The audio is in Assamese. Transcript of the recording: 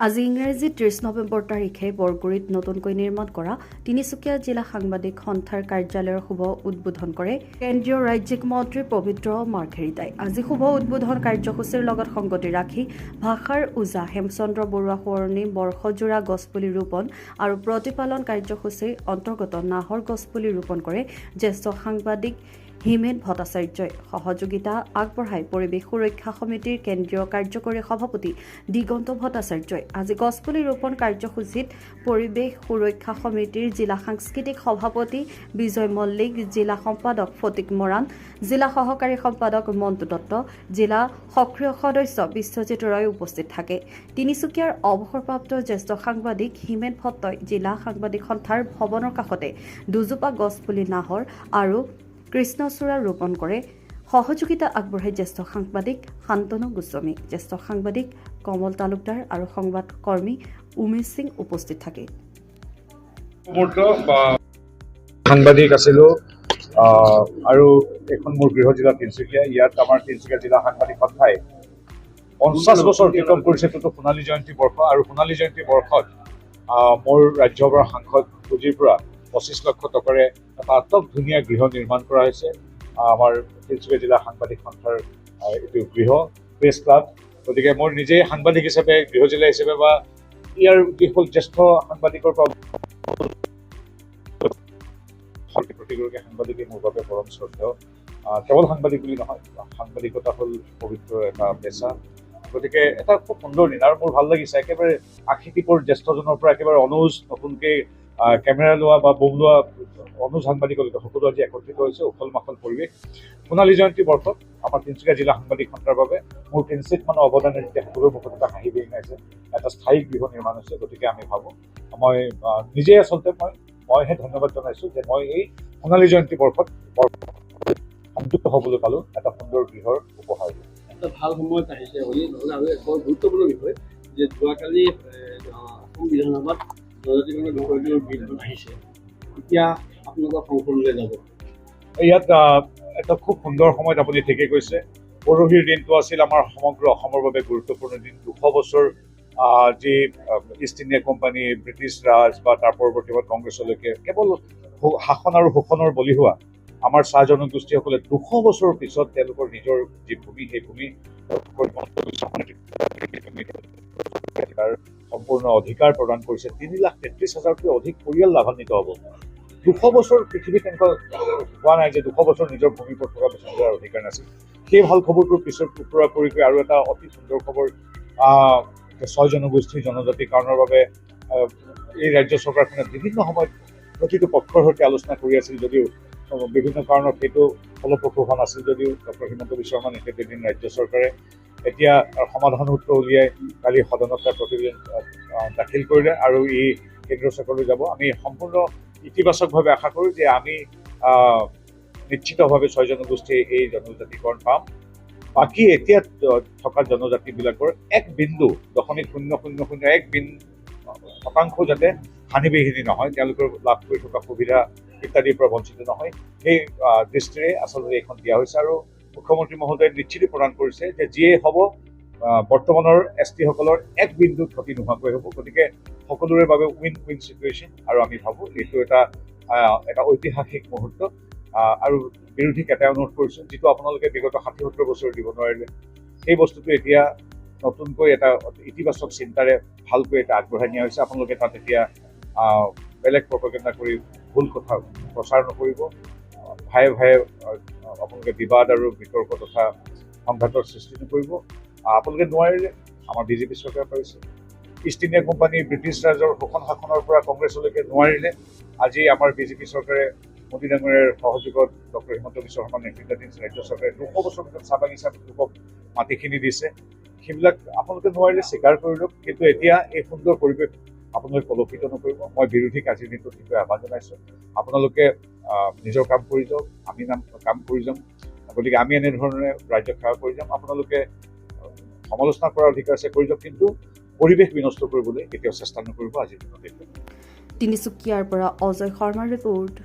আজি ইংৰাজী ৩০ নৱেম্বৰ তাৰিখে বৰগুৰিত নতুনকৈ নিৰ্মাণ কৰা তিনিচুকীয়া জিলা সাংবাদিক সন্থাৰ কাৰ্যালয়ৰ শুভ উদ্বোধন কৰে কেন্দ্ৰীয় ৰাজ্যিক মন্ত্ৰী পবিত্ৰ মাৰ্ঘেৰিটাই। আজি শুভ উদ্বোধন কাৰ্যসূচীৰ লগত সংগতি ৰাখি ভাষাৰ ওজা হেমচন্দ্ৰ বৰুৱা সোঁৱৰণী বৰ্ষজোৰা গছপুলি ৰোপণ আৰু প্ৰতিপালন কাৰ্যসূচীৰ অন্তৰ্গত নাহৰ গছপুলি ৰোপণ কৰে জ্যেষ্ঠ সাংবাদিক হিমেন ভট্টাচাৰ্যই। সহযোগিতা আগবঢ়াই পৰিৱেশ সুৰক্ষা সমিতিৰ কেন্দ্ৰীয় কাৰ্যকৰী সভাপতি দিগন্ত ভট্টাচাৰ্যই। আজি গছপুলি ৰোপণ কাৰ্যসূচীত পৰিৱেশ সুৰক্ষা সমিতিৰ জিলা সাংস্কৃতিক সভাপতি বিজয় মল্লিক, জিলা সম্পাদক ফটিক মৰাণ, জিলা সহকাৰী সম্পাদক মণ্টু দত্ত, জিলা সক্ৰিয় সদস্য বিশ্বজিৎ ৰয় উপস্থিত থাকে। তিনিচুকীয়াৰ অৱসৰপ্ৰাপ্ত জ্যেষ্ঠ সাংবাদিক হিমেন ভট্টই জিলা সাংবাদিক সন্থাৰ ভৱনৰ কাষতে দুজোপা গছপুলি নাহৰ আৰু কৃষ্ণচূড়া ৰোপণ কৰে। সহযোগিতা আগবঢ়াই জ্যেষ্ঠ সাংবাদিক শান্তনু গোস্বামী, জ্যেষ্ঠ সাংবাদিক কমল তালুকদাৰ আৰু সংবাদ কৰ্মী উমেশ সিং উপস্থিত থাকে। সাংবাদিক আছিলো আৰু এখন মোৰ গৃহ জিলা তিনিচুকীয়া। ইয়াত আমাৰ তিনিচুকীয়া জিলা সাংবাদিক সন্থাই 50 বছৰ অতিক্ৰম কৰিছে। সোণালী জয়ন্তী বৰ্ষ আৰু সোণালী জয়ন্তী বৰ্ষত মোৰ ৰাজ্যসভাৰ সাংসদ পুঁজিৰ পৰা 25 লক্ষ টকাৰে এটা আটক ধুনীয়া গৃহ নিৰ্মাণ কৰা হৈছে। আমাৰ তিনিচুকীয়া জিলা সাংবাদিক সন্থাৰ এইটো গৃহ প্ৰেছ ক্লাব। গতিকে মোৰ নিজে সাংবাদিক হিচাপে গৃহ জিলা হিচাপে বা ইয়াৰ যিসকল জ্যেষ্ঠ সাংবাদিকৰ পৰা প্ৰতিগৰাকী সাংবাদিকে মোৰ বাবে পৰম শ্ৰদ্ধেয়। কেৱল সাংবাদিক বুলি নহয়, সাংবাদিকতা হ'ল পবিত্ৰ এটা পেচা। গতিকে এটা খুব সুন্দৰ দিন আৰু মোৰ ভাল লাগিছে। একেবাৰে আশীতিকৰ জ্যেষ্ঠজনৰ পৰা একেবাৰে অনুজ, নতুনকৈ কেমেৰা লোৱা বা বোম লোৱা অনুজ সাংবাদিকলৈকে সকলো আজি একত্ৰিত হৈছে। উখল মাখল পৰিৱেশ। সোণালী জয়ন্তী বৰ্ষত আমাৰ তিনিচুকীয়া জিলা সাংবাদিক সন্থাৰ বাবে মোৰ কিঞ্চিত মানে অৱদানে যেতিয়া সকলোৰ মুখত এটা হাঁহি বিৰিঙাইছে, এটা স্থায়ী গৃহ নিৰ্মাণ হৈছে। গতিকে আমি ভাবোঁ, মই নিজেই আচলতে মইহে ধন্যবাদ জনাইছোঁ যে মই এই সোণালী জয়ন্তী বৰ্ষত সংযুক্ত হ'বলৈ পালোঁ এটা সুন্দৰ গৃহৰ উপহাৰ। এটা ভাল সময়ত আহিছে নহ'লে আৰু এক বৰ গুৰুত্বপূৰ্ণ বিষয় যে যোৱাকালি অসম বিধানসভাত জনজাতিকৰণৰ বিষয়টোৰ বিলখন আহিছে। এতিয়া আপোনালোকৰ সংসদলৈ যাব। ইয়াত এটা খুব সুন্দৰ সময়ত আপুনি ঠিকেই কৈছে। পৰহিৰ দিনটো আছিল আমাৰ সমগ্ৰ অসমৰ বাবে গুৰুত্বপূৰ্ণ দিন। 200 বছৰ যি ইষ্ট ইণ্ডিয়া কোম্পানী, ব্ৰিটিছ ৰাজ বা তাৰ পৰৱৰ্তী কংগ্ৰেছলৈকে কেৱল শাসন আৰু শোষণৰ বলি হোৱা আমাৰ চাহ জনগোষ্ঠীসকলে 200 বছৰৰ পিছত তেওঁলোকৰ নিজৰ যি ভূমি, সেই ভূমি সম্পূৰ্ণ অধিকাৰ প্ৰদান কৰিছে। 3,33,000তকৈ অধিক পৰিয়াল লাভান্বিত হ'ব। 200 বছৰ পৃথিৱীত তেনেকুৱা হোৱা নাই যে 200 বছৰ নিজৰ ভূমিৰ ওপৰত থকা বসুন্ধৰাৰ অধিকাৰ নাছিল। সেই ভাল খবৰটোৰ পিছত টুকুৰা কৰি আৰু এটা অতি সুন্দৰ খবৰ, 6 জনগোষ্ঠীৰ জনজাতি কাৰণৰ বাবে এই ৰাজ্য চৰকাৰখনে বিভিন্ন সময়ত প্ৰতিটো পক্ষৰ সৈতে আলোচনা কৰি আছিল যদিও বিভিন্ন কাৰণত সেইটো ফলপ্ৰসূ হোৱা নাছিল। যদিও ডক্টৰ হিমন্ত বিশ্ব শৰ্মা নেতৃত্বাধীন ৰাজ্য চৰকাৰে এতিয়া সমাধান সূত্ৰ উলিয়াই কালি সদনত তাৰ প্ৰতিবেদন দাখিল কৰিলে আৰু ই কেন্দ্ৰ চৰকাৰলৈ যাব। আমি সম্পূৰ্ণ ইতিবাচকভাৱে আশা কৰোঁ যে আমি নিশ্চিতভাৱে 6 জনগোষ্ঠীয়ে এই জনজাতিকৰণ পাম। বাকী এতিয়া থকা জনজাতিবিলাকৰ 1.00001% যাতে হানিবিহীনি নহয়, তেওঁলোকৰ লাভ কৰি থকা সুবিধা ইত্যাদিৰ পৰা বঞ্চিত নহয়, সেই দৃষ্টিৰে আচলতে এইখন দিয়া হৈছে। আৰু মুখ্যমন্ত্ৰী মহোদয়ে নিশ্চিতি প্ৰদান কৰিছে যে যিয়ে হ'ব বৰ্তমানৰ ST-সকলৰ 1 বিন্দু ক্ষতি নোহোৱাকৈ হ'ব। গতিকে সকলোৰে বাবে উইন উইন চিটুৱেশ্যন। আৰু আমি ভাবোঁ এইটো এটা ঐতিহাসিক মুহূৰ্ত। আৰু বিৰোধীক এটাই অনুৰোধ কৰিছোঁ, যিটো আপোনালোকে বিগত 60-70 বছৰ দিব নোৱাৰিলে, সেই বস্তুটো এতিয়া নতুনকৈ এটা ইতিবাচক চিন্তাৰে ভালকৈ এটা আগবঢ়াই নিয়া হৈছে। আপোনালোকে তাত এতিয়া বেলেগ প্ৰপেগেণ্ডা কৰি ভুল কথা প্ৰচাৰ নকৰিব। ভায়ে ভায়ে আপোনালোকে বিবাদ আৰু বিতৰ্ক তথা সংঘাতৰ সৃষ্টি নকৰিব। আপোনালোকে নোৱাৰিলে, আমাৰ বিজেপি চৰকাৰে পাৰিছে। ইষ্ট ইণ্ডিয়া কোম্পানী, ব্ৰিটিছ ৰাজৰ শোষণ শাসনৰ পৰা কংগ্ৰেছলৈকে নোৱাৰিলে, আজি আমাৰ বিজেপি চৰকাৰে মোদী ডাঙৰীয়াৰ সহযোগত ডক্টৰ হিমন্ত বিশ্ব শৰ্মা নেতৃত্বাধীন ৰাজ্য চৰকাৰে 200 বছৰ ভিতৰত চাহ বাগিচা লোকক মাটিখিনি দিছে। সেইবিলাক আপোনালোকে নোৱাৰিলে স্বীকাৰ কৰি লওক। কিন্তু এতিয়া এই সুন্দৰ পৰিৱেশ আপোনালোকে কলুষিত নকৰিব। মই বিৰোধীক আজিৰ দিনটোত বিষয়ে আহ্বান জনাইছোঁ, আপোনালোকে নিজৰ কাম কৰি যাওক, আমি কাম কৰি যাম। গতিকে আমি এনেধৰণে ৰাজ্যক সেৱা কৰি যাম। আপোনালোকে সমালোচনা কৰাৰ অধিকাৰ আছে, কৰি যাওক, কিন্তু পৰিৱেশ বিনষ্ট কৰিবলৈ কেতিয়াও চেষ্টা নকৰিব। আজিৰ দিনত তিনিচুকীয়াৰ পৰা অজয় শৰ্মাৰ ৰিপৰ্ট।